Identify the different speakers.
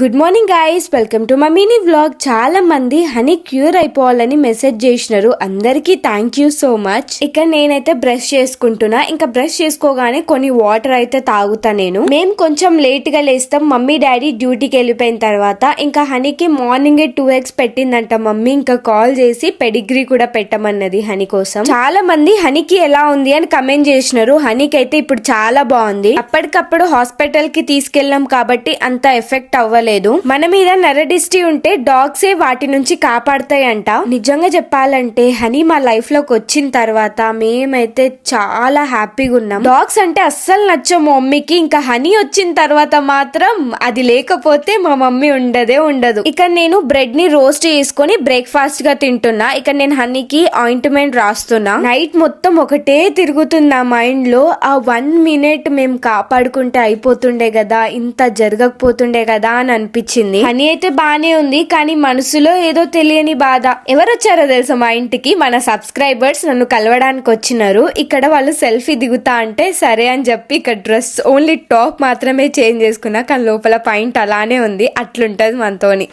Speaker 1: Good morning guys, welcome to my mini vlog. చాలా మంది honey cure అయిపోవాలని message చేసినారు. అందరికీ థ్యాంక్ యూ సో మచ్. ఇక నేనైతే బ్రష్ చేసుకుంటున్నా. ఇంకా బ్రష్ చేసుకోగానే కొన్ని వాటర్ అయితే తాగుతా. మేము కొంచెం లేట్ గా లేస్తాం. మమ్మీ డాడీ డ్యూటీకి వెళ్ళిపోయిన తర్వాత ఇంకా హనీకి మార్నింగ్ 2 eggs పెట్టిందంట మమ్మీ. ఇంకా కాల్ చేసి పెడిగ్రీ కూడా పెట్టమన్నది హనీ కోసం. చాలా మంది హనీకి ఎలా ఉంది అని కమెంట్ చేసినారు. హనీకి అయితే ఇప్పుడు చాలా బాగుంది. అప్పటికప్పుడు హాస్పిటల్ కి తీసుకెళ్ళాం కాబట్టి అంత ఎఫెక్ట్ అవ్వలేదు. మన మీద నరడిస్టి ఉంటే డాగ్సే వాటి నుంచి కాపాడతాయంట. నిజంగా చెప్పాలంటే హనీ మా లైఫ్ లోకి వచ్చిన తర్వాత మేమైతే చాలా హ్యాపీగా ఉన్నాం. డాగ్స్ అంటే అస్సలు నచ్చం మా మమ్మీకి. ఇంకా హనీ వచ్చిన తర్వాత మాత్రం అది లేకపోతే మా మమ్మీ ఉండదు. ఇక నేను బ్రెడ్ ని రోస్ట్ చేసుకొని బ్రేక్ఫాస్ట్ గా తింటున్నా. ఇక నేను హనీకి ఆయింట్మెంట్ రాస్తున్నా. నైట్ మొత్తం ఒకటే తిరుగుతుంది నా మైండ్ లో. ఆ 1 minute మేము కాపాడుకుంటే అయిపోతుండే కదా, ఇంత జరగకపోతుండే కదా అని అనిపించింది. హనీ అయితే బానే ఉంది, కానీ మనసులో ఏదో తెలియని బాధ. ఎవరు వచ్చారో తెలుసా మా ఇంటికి? మన సబ్స్క్రైబర్స్ నన్ను కలవడానికి వచ్చినారు. ఇక్కడ వాళ్ళు సెల్ఫీ దిగుతా అంటే సరే అని చెప్పి ఇక్కడ డ్రెస్ ఓన్లీ టాప్ మాత్రమే చేంజ్ చేసుకున్నా, కానీ లోపల పాయింట్ అలానే ఉంది. అట్లుంటది మనతోని.